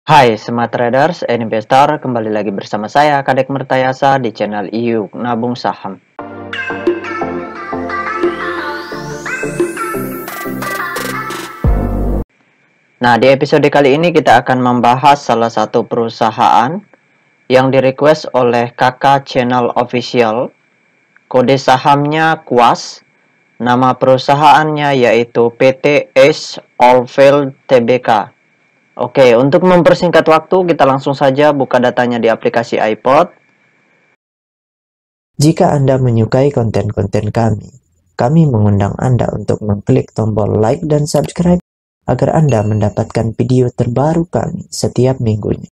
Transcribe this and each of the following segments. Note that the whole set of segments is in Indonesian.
Hai Smart Traders and Investor, kembali lagi bersama saya Kadek Mertayasa di channel IU Nabung Saham. Nah, di episode kali ini kita akan membahas salah satu perusahaan yang di-request oleh kakak channel official. Kode sahamnya KUAS, nama perusahaannya yaitu PT Ace Oilfield Tbk. Oke, untuk mempersingkat waktu, kita langsung saja buka datanya di aplikasi iPod. Jika Anda menyukai konten-konten kami mengundang Anda untuk mengklik tombol like dan subscribe agar Anda mendapatkan video terbaru kami setiap minggunya.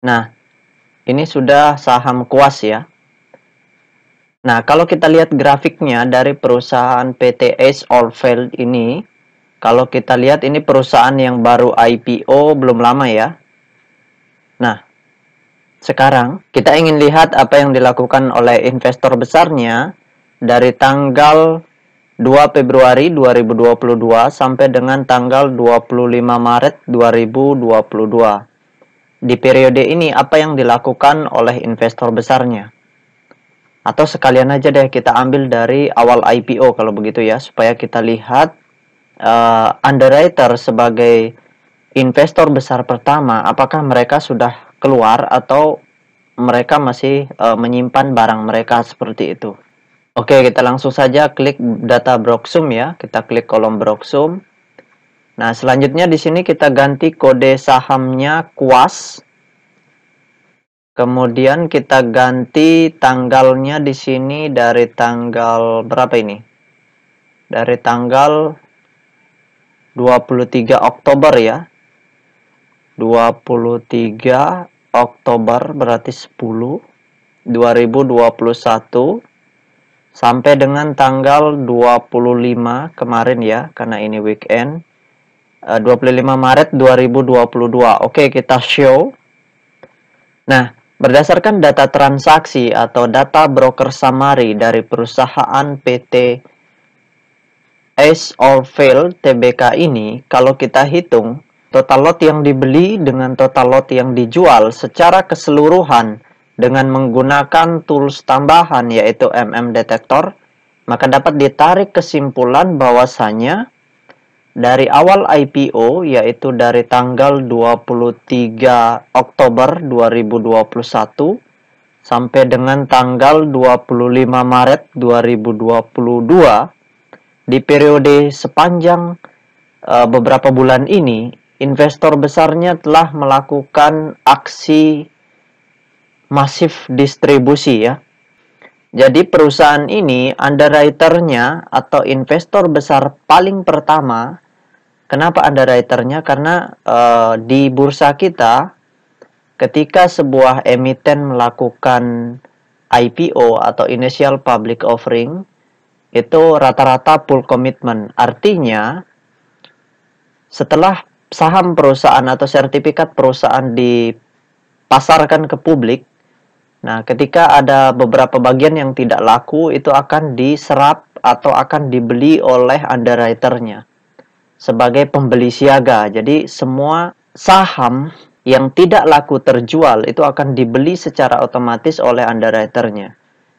Nah, ini sudah saham KUAS ya. Nah, kalau kita lihat grafiknya dari perusahaan PT Ace Oilfield ini, kalau kita lihat ini perusahaan yang baru IPO belum lama ya. Nah, sekarang kita ingin lihat apa yang dilakukan oleh investor besarnya dari tanggal 2 Februari 2022 sampai dengan tanggal 25 Maret 2022. Di periode ini apa yang dilakukan oleh investor besarnya? Atau sekalian aja deh kita ambil dari awal IPO kalau begitu ya, supaya kita lihat underwriter sebagai investor besar pertama, apakah mereka sudah keluar atau mereka masih menyimpan barang mereka seperti itu. Oke, kita langsung saja klik data Broksum ya. Kita klik kolom Broksum. Nah, selanjutnya di sini kita ganti kode sahamnya KUAS. Kemudian kita ganti tanggalnya di sini dari tanggal berapa ini? Dari tanggal 23 Oktober ya. 23 Oktober berarti 10 2021 sampai dengan tanggal 25 kemarin ya, karena ini weekend. 25 Maret 2022. Oke, kita show. Nah, berdasarkan data transaksi atau data broker summary dari perusahaan PT Ace Oilfield Tbk ini, kalau kita hitung total lot yang dibeli dengan total lot yang dijual secara keseluruhan dengan menggunakan tools tambahan yaitu Detektor, maka dapat ditarik kesimpulan bahwasanya dari awal IPO yaitu dari tanggal 23 Oktober 2021 sampai dengan tanggal 25 Maret 2022, di periode sepanjang beberapa bulan ini, investor besarnya telah melakukan aksi masif distribusi ya. Jadi perusahaan ini underwriternya atau investor besar paling pertama. Kenapa underwriternya? Karena di bursa kita ketika sebuah emiten melakukan IPO atau initial public offering, itu rata-rata full commitment. Artinya setelah saham perusahaan atau sertifikat perusahaan dipasarkan ke publik, nah ketika ada beberapa bagian yang tidak laku, itu akan diserap atau akan dibeli oleh underwriternya sebagai pembeli siaga. Jadi semua saham yang tidak laku terjual itu akan dibeli secara otomatis oleh underwriternya.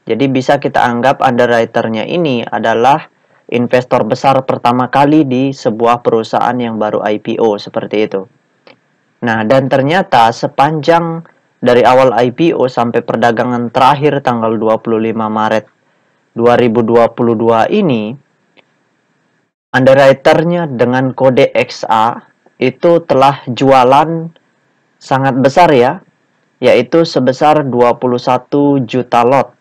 Jadi bisa kita anggap underwriternya ini adalah investor besar pertama kali di sebuah perusahaan yang baru IPO seperti itu. Nah, dan ternyata sepanjang dari awal IPO sampai perdagangan terakhir tanggal 25 Maret 2022 ini, underwriternya dengan kode XA itu telah jualan sangat besar ya, yaitu sebesar 21 juta lot.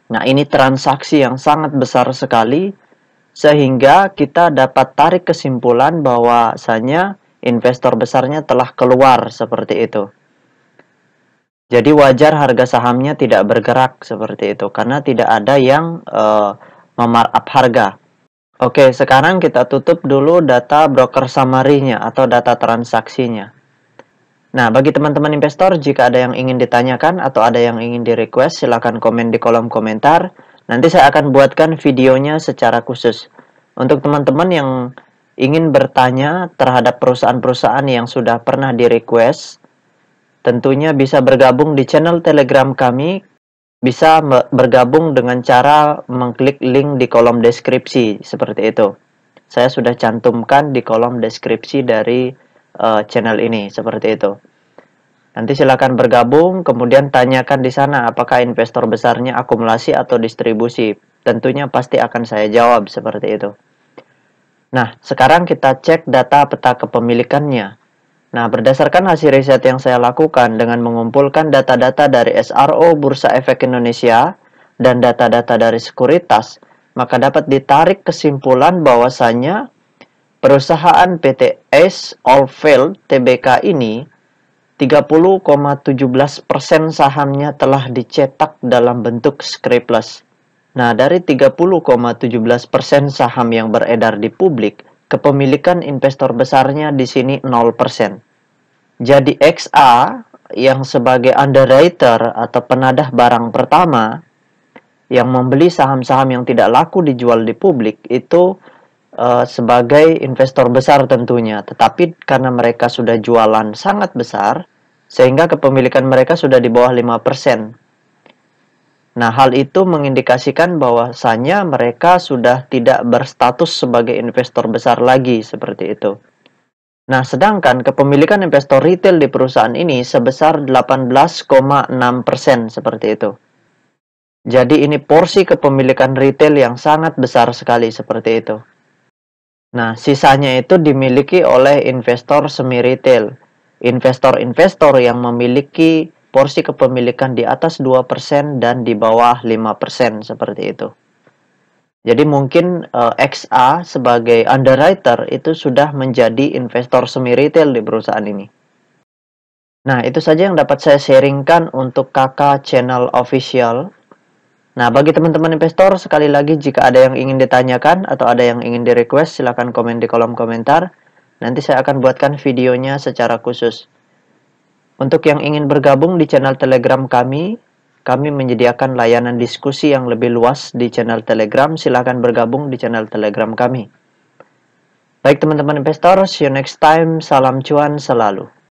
Nah, ini transaksi yang sangat besar sekali, sehingga kita dapat tarik kesimpulan bahwasanya investor besarnya telah keluar seperti itu. Jadi wajar harga sahamnya tidak bergerak seperti itu, karena tidak ada yang memarkup harga. Oke, sekarang kita tutup dulu data broker summary-nya atau data transaksinya. Nah, bagi teman-teman investor, jika ada yang ingin ditanyakan atau ada yang ingin di-request, silakan komen di kolom komentar. Nanti saya akan buatkan videonya secara khusus. Untuk teman-teman yang ingin bertanya terhadap perusahaan-perusahaan yang sudah pernah di-request, tentunya bisa bergabung di channel Telegram kami, bisa bergabung dengan cara mengklik link di kolom deskripsi, seperti itu. Saya sudah cantumkan di kolom deskripsi dari channel ini, seperti itu. Nanti silakan bergabung, kemudian tanyakan di sana apakah investor besarnya akumulasi atau distribusi. Tentunya pasti akan saya jawab seperti itu. Nah, sekarang kita cek data peta kepemilikannya. Nah, berdasarkan hasil riset yang saya lakukan dengan mengumpulkan data-data dari SRO Bursa Efek Indonesia dan data-data dari sekuritas, maka dapat ditarik kesimpulan bahwasannya perusahaan PT Ace Oilfield Tbk ini 30,17% sahamnya telah dicetak dalam bentuk scriptless. Nah, dari 30,17% saham yang beredar di publik, kepemilikan investor besarnya di sini 0%. Jadi XA yang sebagai underwriter atau penadah barang pertama yang membeli saham-saham yang tidak laku dijual di publik itu sebagai investor besar tentunya, tetapi karena mereka sudah jualan sangat besar, sehingga kepemilikan mereka sudah di bawah 5%. Nah, hal itu mengindikasikan bahwasannya mereka sudah tidak berstatus sebagai investor besar lagi, seperti itu. Nah, sedangkan kepemilikan investor retail di perusahaan ini sebesar 18,6%, seperti itu. Jadi ini porsi kepemilikan retail yang sangat besar sekali, seperti itu. Nah, sisanya itu dimiliki oleh investor semi-retail. Investor-investor yang memiliki porsi kepemilikan di atas 2% dan di bawah 5%, seperti itu. Jadi mungkin XA sebagai underwriter itu sudah menjadi investor semi-retail di perusahaan ini. Nah, itu saja yang dapat saya sharingkan untuk kakak channel official. Nah, bagi teman-teman investor, sekali lagi jika ada yang ingin ditanyakan atau ada yang ingin di-request, silahkan komen di kolom komentar. Nanti saya akan buatkan videonya secara khusus. Untuk yang ingin bergabung di channel Telegram kami menyediakan layanan diskusi yang lebih luas di channel Telegram. Silahkan bergabung di channel Telegram kami. Baik teman-teman investor, see you next time. Salam cuan selalu.